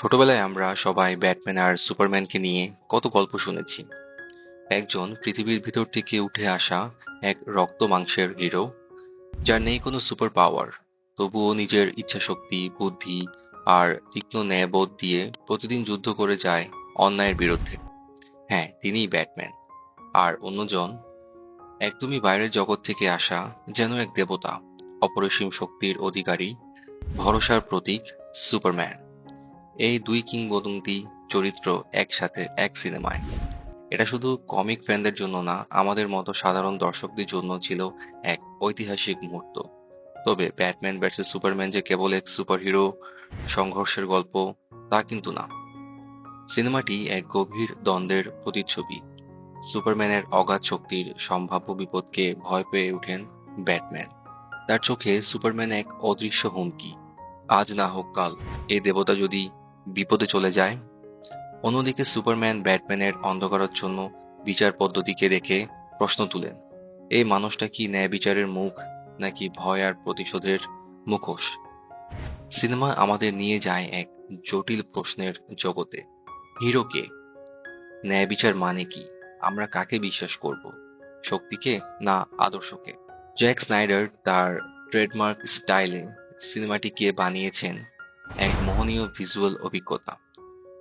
ছোটবেলায় আমরা সবাই ব্যাটম্যান আর সুপারম্যানকে নিয়ে কত গল্প শুনেছি। একজন পৃথিবীর ভিতর থেকে উঠে আসা এক রক্ত মাংসের হিরো, যার নেই কোনো সুপার পাওয়ার, তবুও নিজের ইচ্ছাশক্তি, বুদ্ধি আর তীক্ষ্ণ ন্যায়বোধ দিয়ে প্রতিদিন যুদ্ধ করে যায় অন্যায়ের বিরুদ্ধে। হ্যাঁ, তিনিই ব্যাটম্যান। আর অন্যজন একদমই বাইরের জগৎ থেকে আসা, যেন এক দেবতা, অপরিসীম শক্তির অধিকারী, ভরসার প্রতীক, সুপারম্যান। এই দুই কিংবদন্তি চরিত্র একসাথে এক সিনেমায়। এটা শুধু কমিক ফ্যানদের জন্য না, আমাদের মতো সাধারণ দর্শকদের জন্য ছিল এক ঐতিহাসিক মুহূর্ত। তবে ব্যাটম্যান ভার্সেস সুপারম্যান যে কেবল এক সুপারহিরো সংঘর্ষের গল্প, তা কিন্তু না। সিনেমাটি এক গভীর দ্বন্দ্বের প্রতিচ্ছবি। সুপারম্যানের অগাধ শক্তির সম্ভাব্য বিপদকে ভয় পেয়ে ওঠেন ব্যাটম্যান। তার চোখে সুপারম্যান এক অদৃশ্য হুমকি। আজ না হোক কাল এই দেবতা যদি বিপদে চলে যায়। অন্যদিকে সুপারম্যান ব্যাটম্যানের অন্ধকারাচ্ছন্ন বিচার পদ্ধতিকে দেখে প্রশ্ন তুলেন, এই মানুষটা কি ন্যায় বিচারের মুখ, নাকি ভয় আর প্রতিশোধের মুখোশ? সিনেমা আমাদের নিয়ে যায় এক জটিল প্রশ্নের জগতে। হিরো কে? ন্যায় বিচার মানে কি? আমরা কাকে বিশ্বাস করব? শক্তিকে না আদর্শকে? জ্যাক স্নাইডার তার ট্রেডমার্ক স্টাইলে সিনেমাটিকে বানিয়েছেন এক মোহনীয় ভিজুয়াল অভিজ্ঞতা।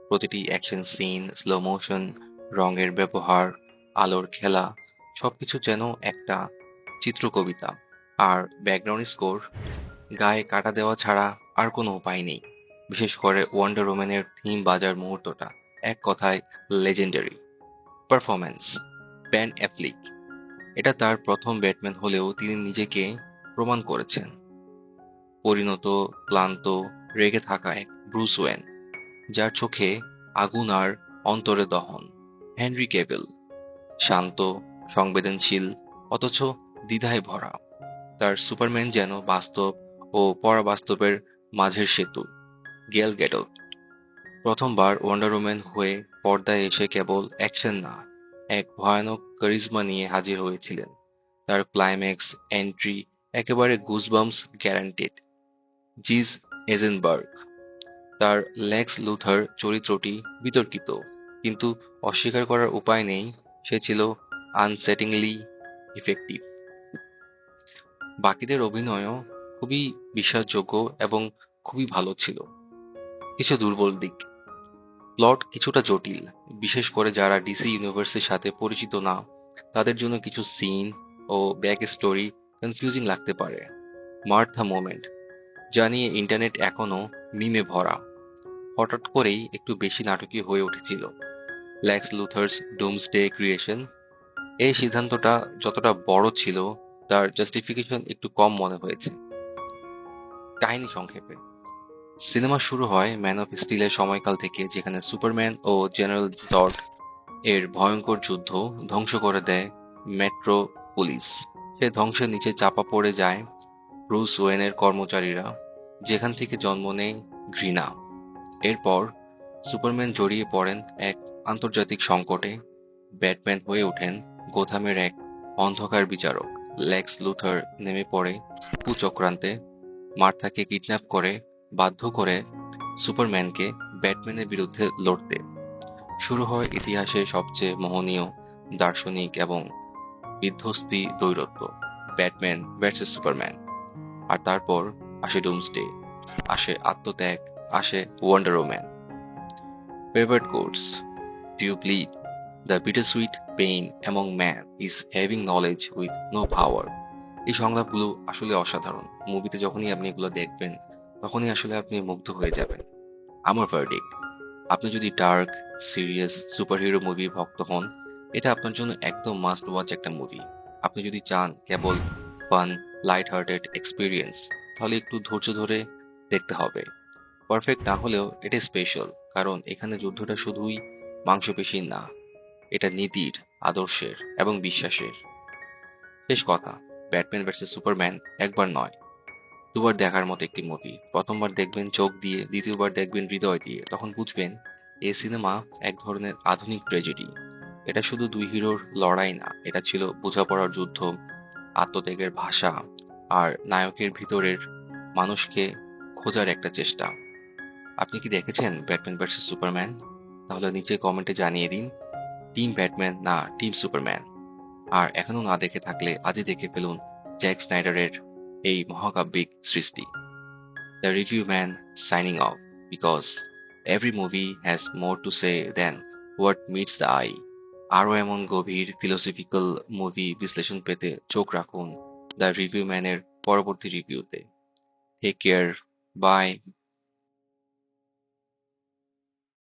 প্রতিটি অ্যাকশন সিন, স্লো মোশন, রঙের ব্যবহার, আলোর খেলা, সবকিছু যেন একটা চিত্রকবিতা। আর ব্যাকগ্রাউন্ড স্কোর, গায়ে কাটা দেওয়া ছাড়া আর কোনো উপায় নেই। বিশেষ করে ওয়ান্ডার ওম্যানের থিম বাজার মুহূর্তটা এক কথায় লেজেন্ডারি। Performance, Ben অ্যাফ্লিক। এটা তার প্রথম ব্যাটম্যান হলেও তিনি নিজেকে প্রমাণ করেছেন। পরিণত, ক্লান্ত, রেগে থাকা এক ব্রুস ওয়েন, যার চোখে আগুন আর অন্তরে দহন। হেনরি ক্যাভিল, শান্ত, সংবেদনশীল, অথচ দ্বিধায় ভরা। তার সুপারম্যান যেন বাস্তব ও পরাবাস্তবের মাঝের সেতু। গেল গ্যাডট, প্রথমবার ওয়ান্ডার ওম্যান হয়ে পর্দায় এসে কেবল অ্যাকশন না, এক ভয়ানক কারিজমা নিয়ে হাজির হয়েছিলেন। তার ক্লাইম্যাক্স এন্ট্রি একেবারে গুজবাম্পস গ্যারান্টেড। জিজ এজেনবার্গ, তার লেক্স লুথার চরিত্রটি বিতর্কিত, কিন্তু অস্বীকার করার উপায় নেই, সে ছিল আনসেটিংলি ইফেক্টিভ। বাকিদের অভিনয়ও খুবই বিশ্বাসযোগ্য এবং খুবই ভালো ছিল। কিছু দুর্বল দিক: প্লট কিছুটা জটিল, বিশেষ করে যারা ডিসি ইউনিভার্সের সাথে পরিচিত না, তাদের জন্য কিছু সিন ও ব্যাক স্টোরি কনফিউজিং লাগতে পারে। মার্থা মোমেন্ট, যা নিয়ে ইন্টারনেট এখনো মিমে ভরা, হঠাৎ করেই একটু বেশি নাটকীয় হয়ে উঠেছিল। লেক্স লুথার্স ডুমসডে ক্রিয়েশন, এই সিদ্ধান্তটা যতটা বড় ছিল, তার জাস্টিফিকেশন একটু কম মনে হয়েছে। কাহিনী সংক্ষেপে, সিনেমা শুরু হয় ম্যান অফ স্টিলের সময়কাল থেকে, যেখানে সুপারম্যান ও জেনারেল জর্ড এর ভয়ঙ্কর যুদ্ধ ধ্বংস করে দেয় মেট্রো পুলিশ। সে ধ্বংসের নিচে চাপা পড়ে যায় ব্রুস ওয়েনের কর্মচারীরা, যেখান থেকে জন্ম নেয় ঘৃণা। এরপর সুপারম্যান জড়িয়ে পড়েন এক আন্তর্জাতিক সংকটে। ব্যাটম্যান হয়ে ওঠেন গোথামের এক অন্ধকার বিচারক। লেক্স লুথার নেমে পড়ে কুচক্রান্তে, মার্থাকে কিডন্যাপ করে বাধ্য করে সুপারম্যানকে ব্যাটম্যানের বিরুদ্ধে লড়তে। শুরু হয় ইতিহাসের সবচেয়ে মোহনীয় দার্শনিক এবং বিধ্বস্তি দ্বৈরথ, ব্যাটম্যান ভার্সেস সুপারম্যান। আর তারপর আসে ডুমসডে, আসে আত্মত্যাগ, আসে Wonder Woman. Favourite quotes: do you bleed? The bittersweet pain among man is having knowledge with no power. এই সংলাপগুলো আসলে অসাধারণ। মুভিতে যখনই আপনি এগুলো দেখবেন, তখনই আসলে আপনি মুগ্ধ হয়ে যাবেন। আমার ভার্ডিক্ট: আপনি যদি ডার্ক, সিরিয়াস সুপারহিরো মুভি ভক্ত হন, এটা আপনার জন্য একদম মাস্ট ওয়াচ একটা মুভি। আপনি যদি চান কেবল ফান, লাইট হার্টেড এক্সপিরিয়েন্স, তাহলে একটু ধৈর্য ধরে দেখতে হবে। পারফেক্ট না হলেও এটা স্পেশাল, কারণ এখানে যুদ্ধটা শুধুই মাংসপেশির না, এটা নীতির, আদর্শের এবং বিশ্বাসের। শেষ কথা, ব্যাটম্যান ভার্সেস সুপারম্যান একবার নয়, দুবার দেখার মতো একটি মুভি। প্রথমবার দেখবেন চোখ দিয়ে, দ্বিতীয়বার দেখবেন হৃদয় দিয়ে। তখন বুঝবেন এই সিনেমা এক ধরনের আধুনিক ট্র্যাজেডি। এটা শুধু দুই হিরোর লড়াই না, এটা ছিল বোঝাপড়ার যুদ্ধ, আত্মত্যাগের ভাষা, আর নায়কের ভিতরের মানুষকে খোঁজার একটা চেষ্টা। আপনি কি দেখেছেন ব্যাটম্যান ভার্সেস সুপারম্যান? তাহলে নিচে কমেন্টে জানিয়ে দিন টিম ব্যাটম্যান না টিম সুপারম্যান। আর এখনো না দেখে থাকলে আজই দেখে ফেলুন জ্যাক স্নাইডারের এই মহাকাব্যিক সৃষ্টি। The review man signing off, because every movie has more to say than what meets the eye. আরও এমন গভীর ফিলোসফিক্যাল মুভি বিশ্লেষণ পেতে চোখ রাখুন দ্য রিভিউ ম্যানের পরবর্তী রিভিউতে। Take care, by.